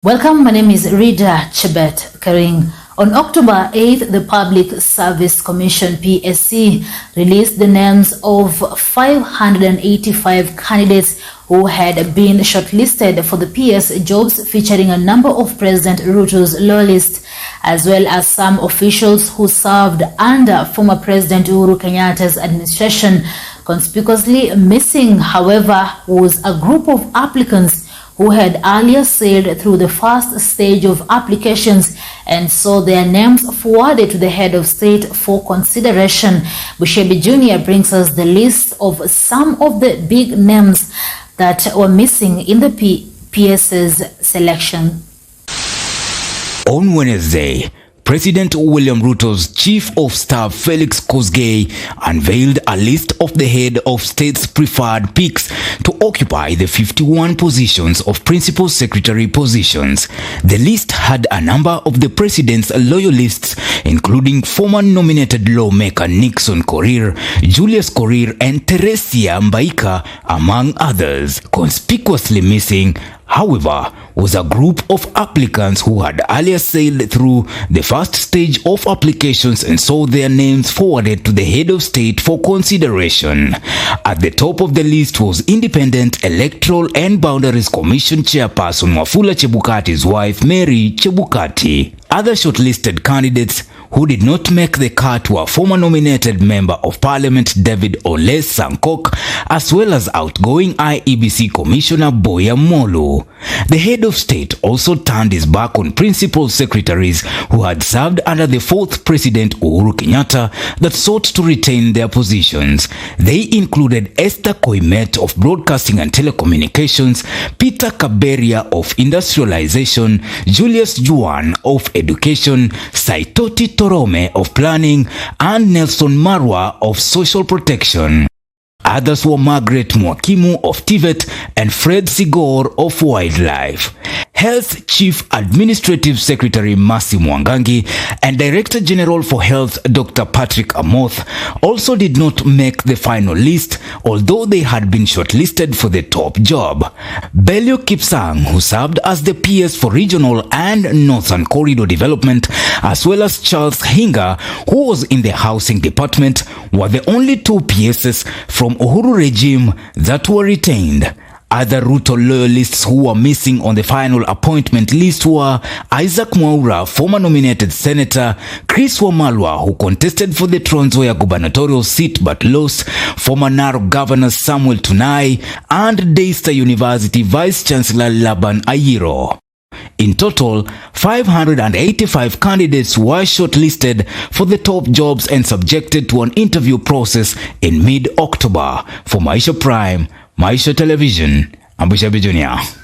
Welcome, my name is Rida Chebet Kering. On October 8th, the Public Service Commission PSC released the names of 585 candidates who had been shortlisted for the PS jobs, featuring a number of President Ruto's law list, as well as some officials who served under former President Uhuru Kenyatta's administration. Conspicuously missing, however, was a group of applicants who had earlier sailed through the first stage of applications and saw their names forwarded to the head of state for consideration. Bushebi Jr. brings us the list of some of the big names that were missing in the PS's selection. On Wednesday, President William Ruto's Chief of Staff Felix Kosgei unveiled a list of the head of state's preferred picks to occupy the 51 positions of principal secretary positions. The list had a number of the president's loyalists, including former nominated lawmaker Nixon Korir, Julius Korir, and Teresia Mbaika, among others. Conspicuously missing, however, was a group of applicants who had earlier sailed through the first stage of applications and saw their names forwarded to the head of state for consideration. At the top of the list was Independent Electoral and Boundaries Commission Chairperson Wafula Chebukati's wife, Mary Chebukati. Other shortlisted candidates who did not make the cut were former nominated Member of Parliament David Ole Sankok, as well as outgoing IEBC Commissioner Boya Molu. The head of state also turned his back on principal secretaries who had served under the fourth President Uhuru Kenyatta that sought to retain their positions. They included Esther Koimet of Broadcasting and Telecommunications, Peter Kaberia of Industrialization, Julius Juan of Education, Saitoti Torome of Planning, and Nelson Marwa of Social Protection. Others were Margaret Mwakimu of TVET and Fred Sigor of Wildlife. Health Chief Administrative Secretary Mercy Mwangangi and Director General for Health Dr. Patrick Amoth also did not make the final list, although they had been shortlisted for the top job. Belio Kipsang, who served as the PS for Regional and Northern Corridor Development, as well as Charles Hinga, who was in the Housing Department, were the only two PSs from Uhuru regime that were retained. Other Ruto loyalists who were missing on the final appointment list were Isaac Mwaura, former nominated senator, Chris Wamalwa, who contested for the Trans Nzoia gubernatorial seat but lost, former Narok Governor Samuel Tunai, and Daystar University Vice Chancellor Laban Ayiro. In total, 585 candidates were shortlisted for the top jobs and subjected to an interview process in mid-October. For Maisha Prime, Maisha Television, I'm Bushebi Jr.